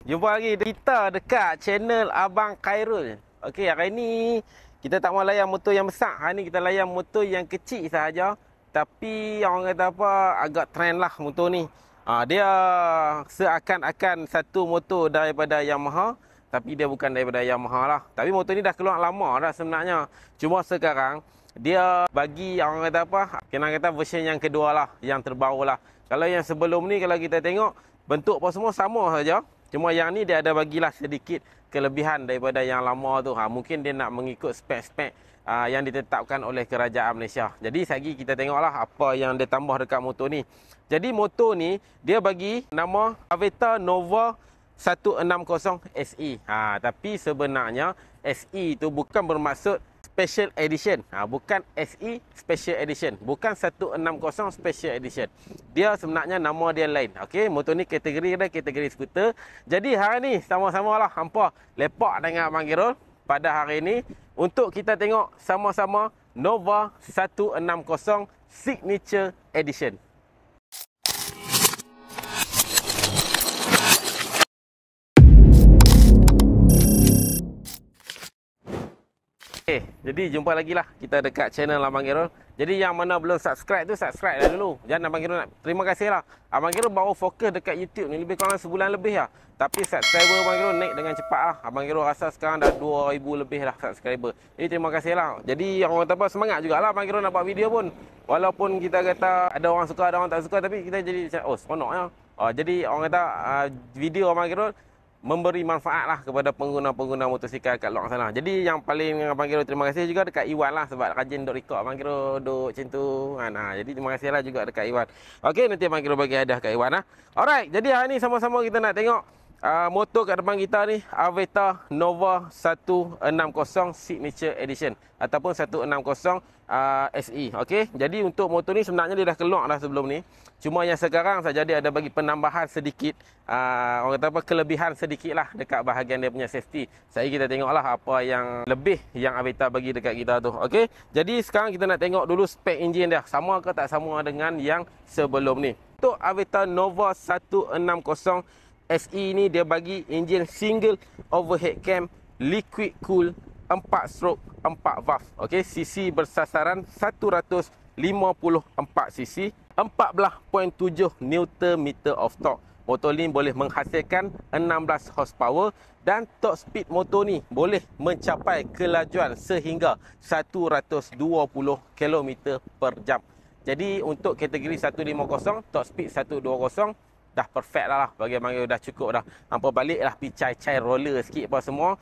Jumpa lagi kita dekat channel Abang Khairul. Okey, hari ni kita tak mau layan motor yang besar. Hari ni kita layan motor yang kecil sahaja. Tapi orang kata apa, agak trend lah motor ni. Dia seakan-akan satu motor daripada Yamaha, tapi dia bukan daripada Yamaha lah. Tapi motor ni dah keluar lama dah sebenarnya. Cuma sekarang dia bagi orang kata apa, kena kata version yang kedua lah, yang terbaru lah. Kalau yang sebelum ni kalau kita tengok bentuk apa semua sama saja. Cuma yang ni dia ada bagilah sedikit kelebihan daripada yang lama tu. Mungkin dia nak mengikut spek-spek yang ditetapkan oleh kerajaan Malaysia. Jadi sekejap kita tengoklah apa yang dia tambah dekat motor ni. Jadi motor ni dia bagi nama Aveta Nova 160 SE. Tapi sebenarnya SE tu bukan bermaksud Special Edition. Bukan SE Special Edition. Bukan 160 Special Edition. Dia sebenarnya nama dia lain. Okey, motor ni kategori dia kategori skuter. Jadi hari ni sama-sama lah hampa lepak dengan Abang Khairul pada hari ni untuk kita tengok sama-sama Nova 160 Signature Edition. Okay, jadi jumpa lagi lah kita dekat channel Abang Khairul. Jadi yang mana belum subscribe tu subscribe dah dulu. Dan Abang Khairul nak terima kasih lah. Abang Khairul baru fokus dekat YouTube ni lebih kurang sebulan lebih lah. Tapi subscriber Abang Khairul naik dengan cepat lah. Abang Khairul rasa sekarang dah 2000 lebih lah subscriber. Jadi terima kasih lah. Jadi orang kata apa, semangat jugalah Abang Khairul nak buat video pun. Walaupun kita kata ada orang suka ada orang tak suka, tapi kita jadi macam oh seronoknya. Jadi orang kata video Abang Khairul memberi manfaat lah kepada pengguna-pengguna motosikal kat luar sana. Jadi yang paling Abang Khairul terima kasih juga dekat Iwan lah, sebab rajin duk record Abang Khairul duk macam tu kan. Jadi terima kasih lah juga dekat Iwan. Okey, nanti Abang Khairul bagi hadiah kat Iwan lah. Alright, jadi hari ni sama-sama kita nak tengok motor kat depan kita ni Aveta Nova 160 Signature Edition ataupun 160 SE. Okey, jadi untuk motor ni sebenarnya dia dah keluar dah sebelum ni. Cuma yang sekarang saja dia ada bagi penambahan sedikit, orang kata apa, kelebihan sedikit lah dekat bahagian dia punya safety. Saya kita tengoklah apa yang lebih yang Aveta bagi dekat kita tu. Okey, jadi sekarang kita nak tengok dulu spek enjin dia, sama ke tak sama dengan yang sebelum ni. Untuk Aveta Nova 160 SE ni dia bagi enjin single overhead cam liquid cool 4 stroke 4 valve. Okey, cc bersasaran 154 cc, 14.7 Nm of torque. Motor ni boleh menghasilkan 16 horsepower dan top speed motor ni boleh mencapai kelajuan sehingga 120 km per jam. Jadi untuk kategori 150, top speed 120 dah perfect lah bagi Abang Khairul, dah cukup dah. Hampa baliklah pi cai-cai roller sikit apa semua,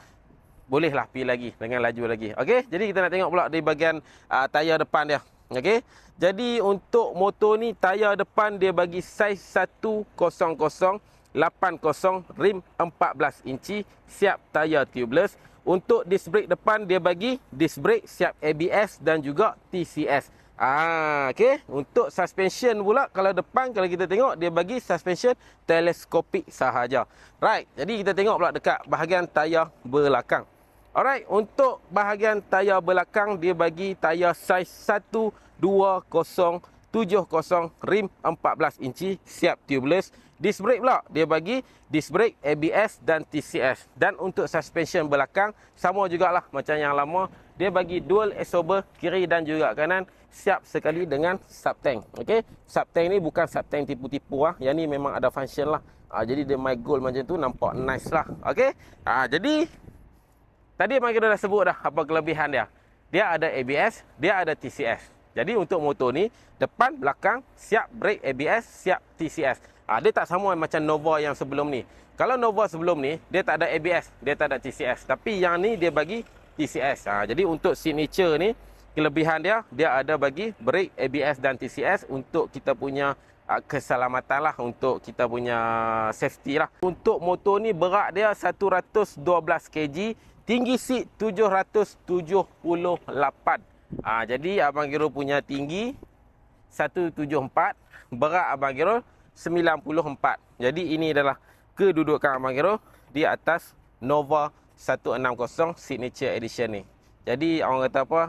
bolehlah pi lagi dengan laju lagi. Okey, jadi kita nak tengok pula di bahagian tayar depan dia. Okey, jadi untuk motor ni tayar depan dia bagi saiz 10080 rim 14 inci, siap tayar tubeless. Untuk disc brake depan dia bagi disc brake siap ABS dan juga TCS. Okey, untuk suspension pula kalau depan kalau kita tengok dia bagi suspension teleskopik sahaja. Right, jadi kita tengok pula dekat bahagian tayar belakang. Alright, untuk bahagian tayar belakang dia bagi tayar saiz 12070 rim 14 inci, siap tubeless. Disc brake pula dia bagi disc brake ABS dan TCS. Dan untuk suspension belakang sama jugalah macam yang lama, dia bagi dual absorber kiri dan juga kanan, siap sekali dengan subtank. Okey, subtank ni bukan subtank tipu-tipu lah. Yang ni memang ada function lah. Jadi dia my gold macam tu nampak nice lah. Okey, jadi tadi Abang Khairul dah sebut dah apa kelebihan dia. Dia ada ABS, dia ada TCS. Jadi untuk motor ni depan belakang siap brake ABS, siap TCS. Dia tak sama macam Nova yang sebelum ni. Kalau Nova sebelum ni dia tak ada ABS, dia tak ada TCS. Tapi yang ni dia bagi TCS. Jadi untuk signature ni kelebihan dia ada bagi brake ABS dan TCS untuk kita punya keselamatan lah, untuk kita punya safety lah. Untuk motor ni berat dia 112 kg, tinggi seat 778. Jadi Abang Khairul punya tinggi 174, berat Abang Khairul 94. Jadi ini adalah kedudukan Abang Khairul di atas Nova 160 Signature Edition ni. Jadi orang kata apa,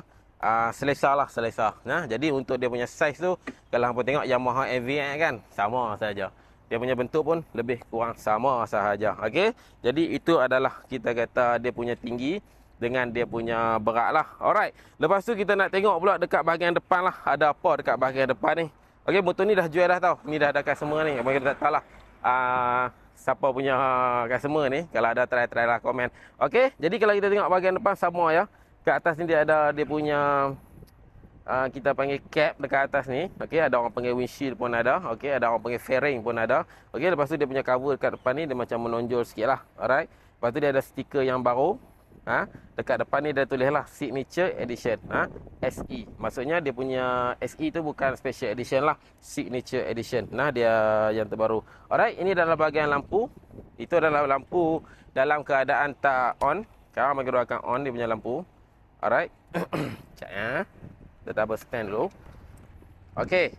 selesa lah, selesa. Jadi untuk dia punya size tu, kalau hampa tengok Yamaha MVX kan, sama saja. dia punya bentuk pun lebih kurang sama sahaja. Okey. Jadi itu adalah kita kata dia punya tinggi dengan dia punya berat lah. Alright. Lepas tu kita nak tengok pula dekat bahagian depan lah. Ada apa dekat bahagian depan ni. Okey, motor ni dah jual dah tau. Ni dah ada customer ni. Abang kita tak tahu lah. Siapa punya customer ni. Kalau ada try lah komen. Okey. Jadi kalau kita tengok bahagian depan sama ya. Kat atas ni dia ada dia punya kita panggil cap dekat atas ni. Okey, ada orang panggil windshield pun ada. Okey, ada orang panggil fairing pun ada. Okey, lepas tu dia punya cover dekat depan ni dia macam menonjol sikit lah. Alright. Lepas tu dia ada stiker yang baru. Dekat depan ni dia tulis lah Signature Edition. SE. Maksudnya dia punya SE tu bukan Special Edition lah. Signature Edition. Nah, dia yang terbaru. Alright, ini adalah bahagian lampu. Itu adalah lampu dalam keadaan tak on. Sekarang bagi akan on dia punya lampu. Alright. Sekejap ya. Kita double stand dulu. Okey.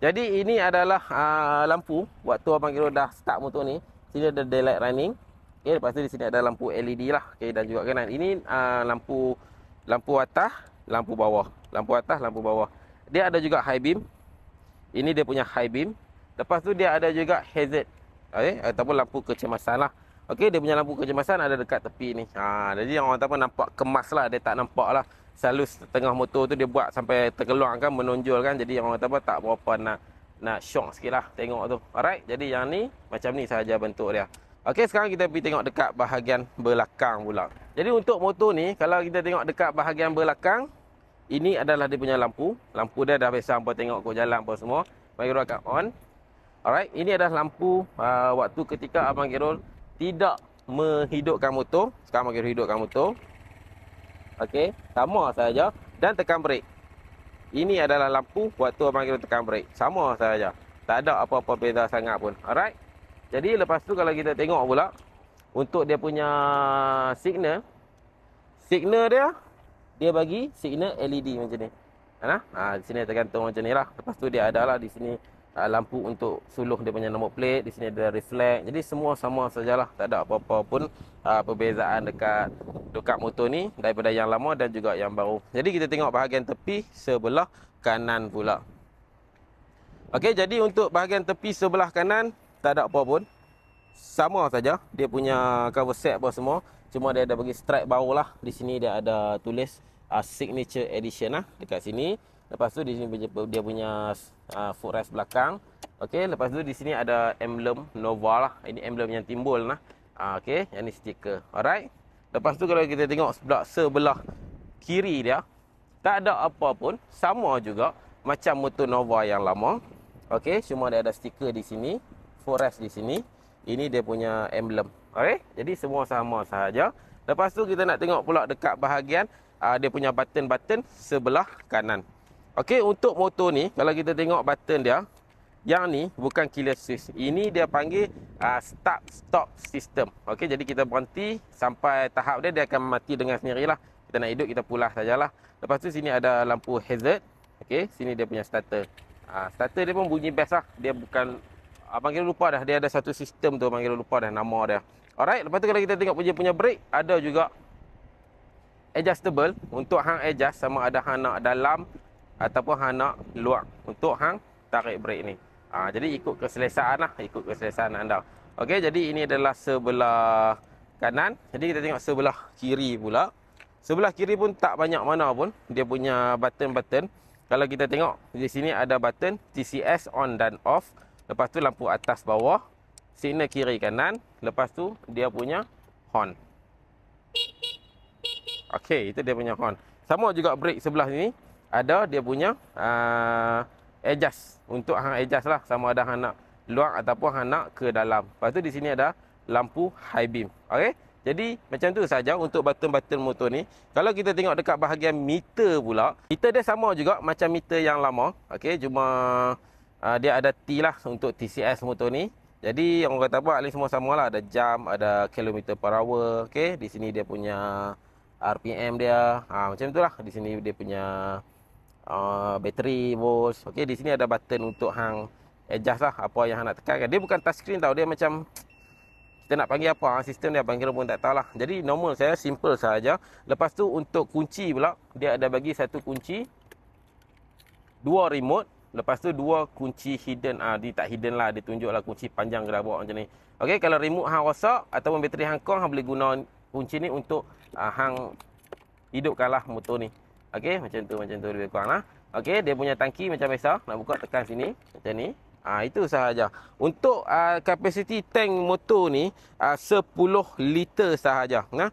Jadi ini adalah lampu waktu abang kira dah start motor ni. Sini ada daylight running. Okey, lepas tu di sini ada lampu LED lah. Okey, dan juga kanan. Ini lampu atas, lampu bawah. Lampu atas, lampu bawah. Dia ada juga high beam. Ini dia punya high beam. Lepas tu dia ada juga hazard. Okey, ataupun lampu kecemasan lah. Okey, dia punya lampu kecemasan ada dekat tepi ni. Jadi orang kata nampak kemas lah. Dia tak nampak lah. Selalu tengah motor tu dia buat sampai terkeluar kan, menonjol kan. Jadi orang kata tak berapa nak shock sikit lah tengok tu. Alright, jadi yang ni macam ni sahaja bentuk dia. Okey, sekarang kita pergi tengok dekat bahagian belakang pula. Jadi untuk motor ni, kalau kita tengok dekat bahagian belakang, ini adalah dia punya lampu. Lampu dia dah biasa hampa tengok kau jalan apa semua. Abang Kirul akan on. Alright, ini adalah lampu waktu ketika Abang Kirul tidak menghidupkan motor. Sekarang Abang Kirul hidupkan motor. Okey, sama saja. Dan tekan brake. Ini adalah lampu waktu Abang Kirul tekan brake. Sama saja. Tak ada apa-apa beza sangat pun. Alright. Jadi lepas tu kalau kita tengok pula untuk dia punya signal dia bagi signal LED macam ni. Di sini tergantung macam ni lah. Lepas tu dia ada lah di sini lampu untuk suluh dia punya nombor plate. Di sini ada reflect. Jadi semua sama sajalah. Tak ada apa-apa pun perbezaan dekat motor ni daripada yang lama dan juga yang baru. Jadi kita tengok bahagian tepi sebelah kanan pula. Okey, jadi untuk bahagian tepi sebelah kanan tak ada apa pun. Sama saja. Dia punya cover set apa semua. Cuma dia ada bagi stripe baru lah. Di sini dia ada tulis Signature Edition lah dekat sini. Lepas tu di sini dia punya footrest belakang. Okey, lepas tu di sini ada emblem Nova lah. Ini emblem yang timbul lah. Okey, yang ni stiker. Alright. Lepas tu kalau kita tengok sebelah kiri dia, tak ada apa pun. Sama juga macam motor Nova yang lama. Okey, cuma dia ada stiker di sini, footrest di sini. Ini dia punya emblem. Okey, jadi semua sama sahaja. Lepas tu kita nak tengok pula dekat bahagian dia punya button-button sebelah kanan. Okey, untuk motor ni kalau kita tengok button dia, yang ni bukan keyless switch. Ini dia panggil start stop system. Okey, jadi kita berhenti sampai tahap dia akan mati dengan sendirilah. Kita nak hidup kita pulas sajalah. Lepas tu sini ada lampu hazard. Okey, sini dia punya starter. Starter dia pun bunyi best lah. Dia bukan Abang Kirul lupa dah. Dia ada satu sistem tu. Abang Kirul lupa dah nama dia. Alright. Lepas tu kalau kita tengok punya brake. Ada juga adjustable. Untuk hang adjust sama ada hang nak dalam ataupun hang nak luar. Untuk hang tarik brake ni. Jadi ikut keselesaan lah. Ikut keselesaan anda. Okey. Jadi ini adalah sebelah kanan. Jadi kita tengok sebelah kiri pula. Sebelah kiri pun tak banyak mana pun. Dia punya button-button. Kalau kita tengok di sini ada button TCS on dan off. Lepas tu lampu atas bawah, signal kiri kanan, lepas tu dia punya horn. Okey, itu dia punya horn. Sama juga brake sebelah sini, ada dia punya adjust. Untuk hang adjust lah, sama ada hang nak luar ataupun hang nak ke dalam. Lepas tu di sini ada lampu high beam. Okey, jadi macam tu saja untuk button-button motor ni. Kalau kita tengok dekat bahagian meter pula, meter dia sama juga macam meter yang lama. Okey, cuma dia ada T lah untuk TCS motor ni. Jadi orang kata apa, ni semua sama lah. Ada jam, ada kilometer per hour. Okey, di sini dia punya RPM dia. Macam tu lah. Di sini dia punya battery volts. Okey, di sini ada button untuk hang adjust lah apa yang hang nak tekan. Dia bukan touchscreen tau. Dia macam kita nak panggil apa, sistem dia Abang Kirul pun tak tahu lah. Jadi normal saya simple saja. Lepas tu untuk kunci pula, dia ada bagi satu kunci, dua remote. Lepas tu 2 kunci hidden. Dia tak hidden lah, dia tunjuklah kunci panjang gerak bawah macam ni. Okey, kalau remote hang rosak ataupun bateri hang kong, hang boleh guna kunci ni untuk hang hidupkanlah motor ni. Okey, macam tu lebih kurang lah. Okey, dia punya tangki macam biasa, nak buka tekan sini macam ni. Itu sahaja. Untuk kapasiti tank motor ni 10 liter sahaja. 10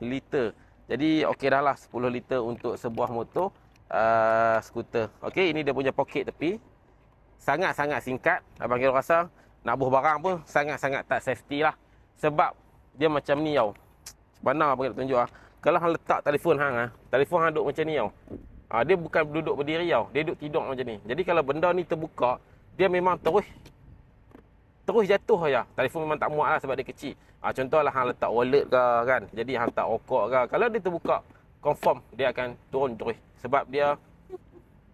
liter. Jadi okey dah lah 10 liter untuk sebuah motor skuter. Okey, ini dia punya poket tepi. Sangat-sangat singkat. Abang kira rasa nak buh barang pun sangat-sangat tak safety lah. Sebab dia macam ni tau. Mana abang nak tunjuk lah. Kalau hang letak telefon hang duduk macam ni tau. Dia bukan duduk berdiri tau. Dia duduk tidur macam ni. Jadi kalau benda ni terbuka, dia memang terus jatuh aja. Telefon memang tak muat lah sebab dia kecil. Contohlah hang letak wallet ke kan. Jadi hang tak rokok ke. Kalau dia terbuka, confirm dia akan turun terus. Sebab dia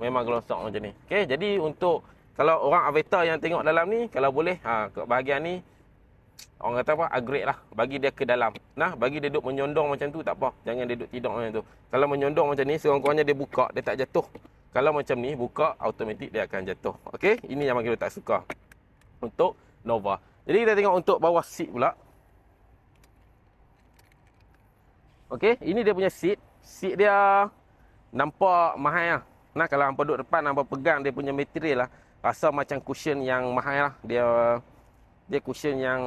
memang gelosok macam ni. Okey, jadi untuk kalau orang avatar yang tengok dalam ni, kalau boleh bahagian ni orang kata apa, upgrade lah, bagi dia ke dalam. Bagi dia duduk menyondong macam tu tak apa. Jangan dia duduk tidur macam tu. Kalau menyondong macam ni, sekurang-kurangnya dia buka, dia tak jatuh. Kalau macam ni, buka, automatik dia akan jatuh. Okey, ini yang kita tak suka untuk Nova. Jadi kita tengok untuk bawah seat pula. Okey, ini dia punya seat. Seat dia nampak mahal lah. Kalau hampa duduk depan, hampa pegang dia punya material lah, rasa macam cushion yang mahal lah. Dia cushion yang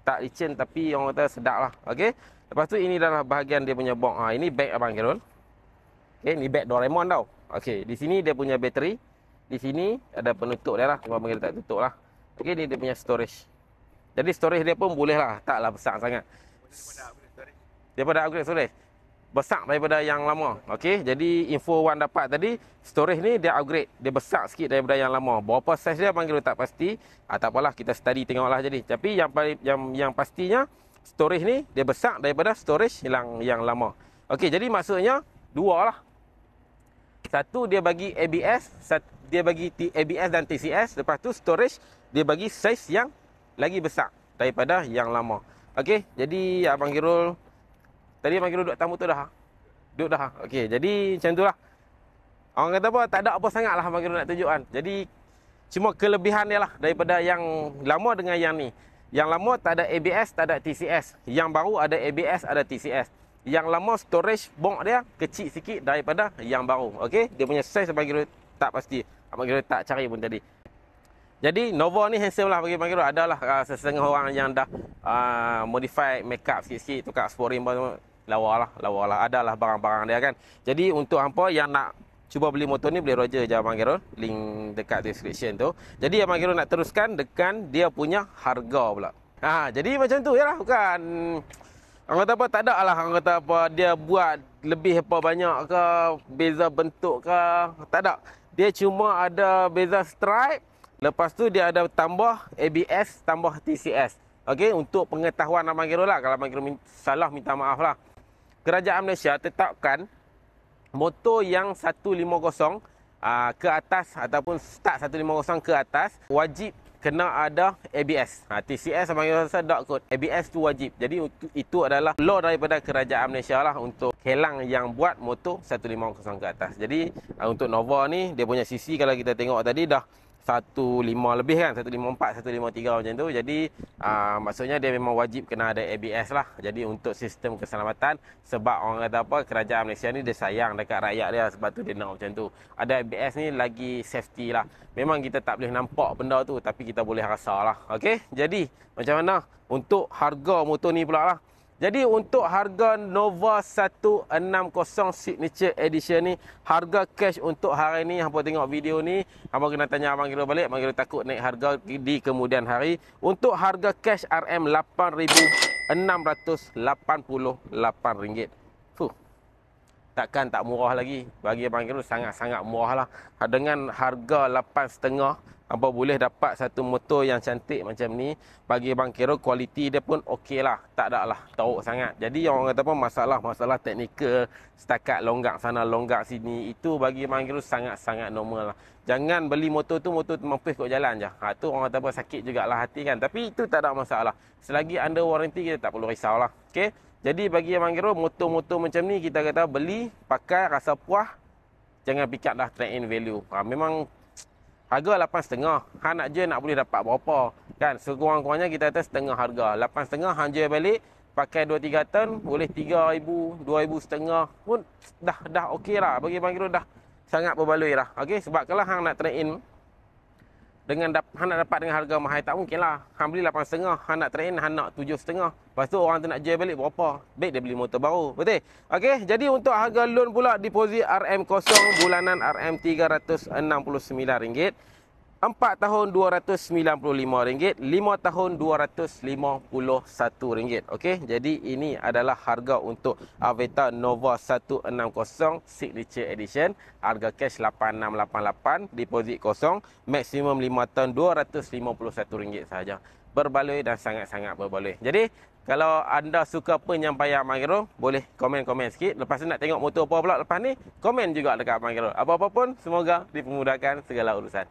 tak licin tapi orang kata sedap lah. Okey. Lepas tu ini adalah bahagian dia punya box. Ini bag abang Kirul. Okey, ni bag Doraemon tau. Okey, di sini dia punya bateri. Di sini ada penutup dia lah. Cuma abang Kirul tak tutup lah. Okey, ni dia punya storage. Jadi storage dia pun boleh lah. Taklah besar sangat. Daripada upgrade storage. Besar daripada yang lama. Okey, jadi info Wan dapat tadi, storage ni dia upgrade. Dia besar sikit daripada yang lama. Berapa saiz dia abang Kirul tak pasti. Tak apalah, kita study tengoklah jadi. Tapi yang pastinya storage ni dia besar daripada storage yang lama. Okey, jadi maksudnya dua lah. Satu dia bagi ABS, dia bagi ABS dan TCS. Lepas tu storage dia bagi saiz yang lagi besar daripada yang lama. Okey, jadi abang Kirul tadi abang Kirul duduk tamu tu dah. Duduk dah. Okey, jadi macam tu lah. Orang kata apa, tak ada apa sangat lah abang Kirul nak tunjukkan. Jadi cuma kelebihan dia lah daripada yang lama dengan yang ni. Yang lama tak ada ABS, tak ada TCS. Yang baru ada ABS, ada TCS. Yang lama storage box dia kecil sikit daripada yang baru. Okey, dia punya size abang Kirul tak pasti. Abang Kirul tak cari pun tadi. Jadi Nova ni handsome lah bagi abang Kirul. Adalah setengah orang yang dah modify makeup sikit-sikit, tukar sporing lawa lah. Adalah barang-barang dia kan. Jadi untuk hampa yang nak cuba beli motor ni, boleh roger je abang Kirul. Link dekat description tu. Jadi abang Kirul nak teruskan dengan dia punya harga pula. Jadi macam tu je lah. Bukan orang kata apa, tak ada lah. Orang kata apa, dia buat lebih apa banyak ke, beza bentuk ke. Tak ada. Dia cuma ada beza stripe. Lepas tu dia ada tambah ABS, tambah TCS. Okey, untuk pengetahuan abang Kirul lah. Kalau abang Kirul salah, minta maaf lah. Kerajaan Malaysia tetapkan motor yang 150 ke atas ataupun start 150 ke atas wajib kena ada ABS. TCS abang Kirul rasa tak kot. ABS tu wajib. Jadi itu adalah law daripada kerajaan Malaysia lah untuk kelang yang buat motor 150 ke atas. Jadi untuk Nova ni, dia punya CC kalau kita tengok tadi dah 15 lebih kan, 154, 153 macam tu. Jadi maksudnya dia memang wajib kena ada ABS lah. Jadi untuk sistem keselamatan, sebab orang kata apa, kerajaan Malaysia ni dia sayang dekat rakyat dia, sebab tu dia nak macam tu. Ada ABS ni lagi safety lah. Memang kita tak boleh nampak benda tu, tapi kita boleh rasa lah. Okey, jadi macam mana untuk harga motor ni pula lah. Jadi untuk harga Nova 160 Signature Edition ni, harga cash untuk hari ni, hampa tengok video ni, hampa kena tanya abang Kirul balik. Abang Kirul takut naik harga di kemudian hari. Untuk harga cash RM RM8,688. Takkan tak murah lagi. Bagi abang Kirul sangat-sangat murah lah. Dengan harga 8,5, hampa boleh dapat satu motor yang cantik macam ni. Bagi abang Kirul, kualiti dia pun okey lah. Tak ada lah teruk sangat. Jadi orang kata apa, masalah teknikal, setakat longgak sana longgak sini, itu bagi abang Kirul sangat-sangat normal lah. Jangan beli motor tu mampus kot jalan je. Tu orang kata apa, sakit jugalah hati kan. Tapi itu tak ada masalah. Selagi under warranty, kita tak perlu risau lah. Okey. Jadi bagi abang Kirul, motor-motor macam ni kita kata beli, pakai, rasa puas, jangan pick up dah trade-in value. Memang harga 8,500. Hang nak jual nak boleh dapat berapa? Kan? Sekurang-kurangnya kita kata setengah harga. 8,500 hang jual balik pakai 2-3 ton boleh 3,000, 2,500 pun dah okey lah. Bagi Abang Khairul dah sangat berbaloi lah. Okey, sebab kalau hang nak trade in dengan hang nak dapat dengan harga mahal tak mungkin lah. Hang beli 8,500, hang nak trade in hang nak 7,500. Lepas tu orang tu nak jual balik berapa? Baik dia beli motor baru. Betul? Okey, jadi untuk harga loan pula deposit RM0 bulanan RM369. 4 tahun RM295, 5 tahun RM251. Okey, jadi ini adalah harga untuk Avetta Nova 160 Signature Edition. Harga cash 8688, deposit kosong, maksimum 5 tahun RM251 sahaja. Berbaloi dan sangat-sangat berbaloi. Jadi kalau anda suka penyampaian Abang Khairul, boleh komen-komen sikit. Lepas tu nak tengok motor apa pula lepas ni, komen juga dekat Abang Khairul. Apa-apa pun, semoga dipermudahkan segala urusan.